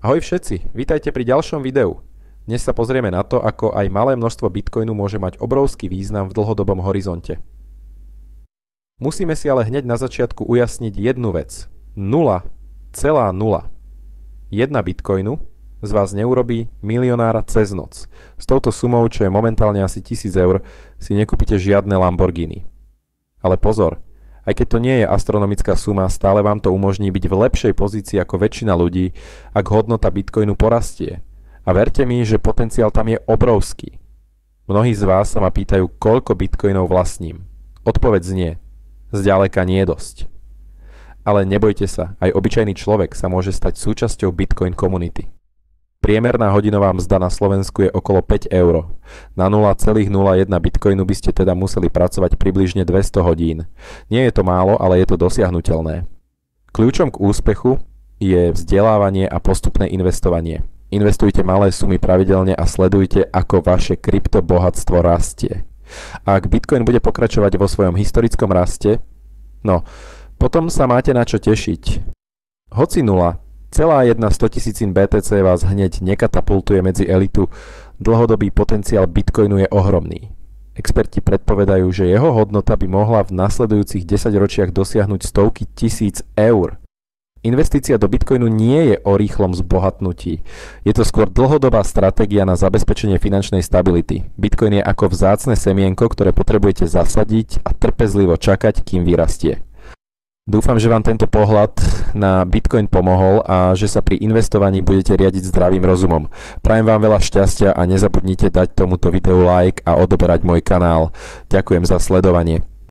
Ahoj všetci, vítajte pri ďalšom videu. Dnes sa pozrieme na to, ako aj malé množstvo bitcoinu môže mať obrovský význam v dlhodobom horizonte. Musíme si ale hneď na začiatku ujasniť jednu vec. 0,0. Jedna bitcoinu z vás neurobí milionára cez noc. S touto sumou, čo je momentálne asi 1000 eur, si nekúpite žiadne Lamborghini. Ale pozor, aj keď to nie je astronomická suma, stále vám to umožní byť v lepšej pozícii ako väčšina ľudí, ak hodnota bitcoinu porastie. A verte mi, že potenciál tam je obrovský. Mnohí z vás sa ma pýtajú, koľko bitcoinov vlastním. Odpoveď znie, zďaleka nie dosť. Ale nebojte sa, aj obyčajný človek sa môže stať súčasťou Bitcoin komunity. Priemerná hodinová mzda na Slovensku je okolo 5 eur. Na 0,01 bitcoinu by ste teda museli pracovať približne 200 hodín. Nie je to málo, ale je to dosiahnuteľné. Kľúčom k úspechu je vzdelávanie a postupné investovanie. Investujte malé sumy pravidelne a sledujte, ako vaše kryptobohatstvo rastie. A ak bitcoin bude pokračovať vo svojom historickom raste, potom sa máte na čo tešiť. Hoci 0,1 BTC vás hneď nekatapultuje medzi elitu, dlhodobý potenciál bitcoinu je ohromný. Experti predpovedajú, že jeho hodnota by mohla v nasledujúcich 10 ročiach dosiahnuť stovky tisíc eur. Investícia do bitcoinu nie je o rýchlom zbohatnutí. Je to skôr dlhodobá stratégia na zabezpečenie finančnej stability. Bitcoin je ako vzácne semienko, ktoré potrebujete zasadiť a trpezlivo čakať, kým vyrastie. Dúfam, že vám tento pohľad na Bitcoin pomohol a že sa pri investovaní budete riadiť zdravým rozumom. Prajem vám veľa šťastia a nezabudnite dať tomuto videu like a odoberať môj kanál. Ďakujem za sledovanie.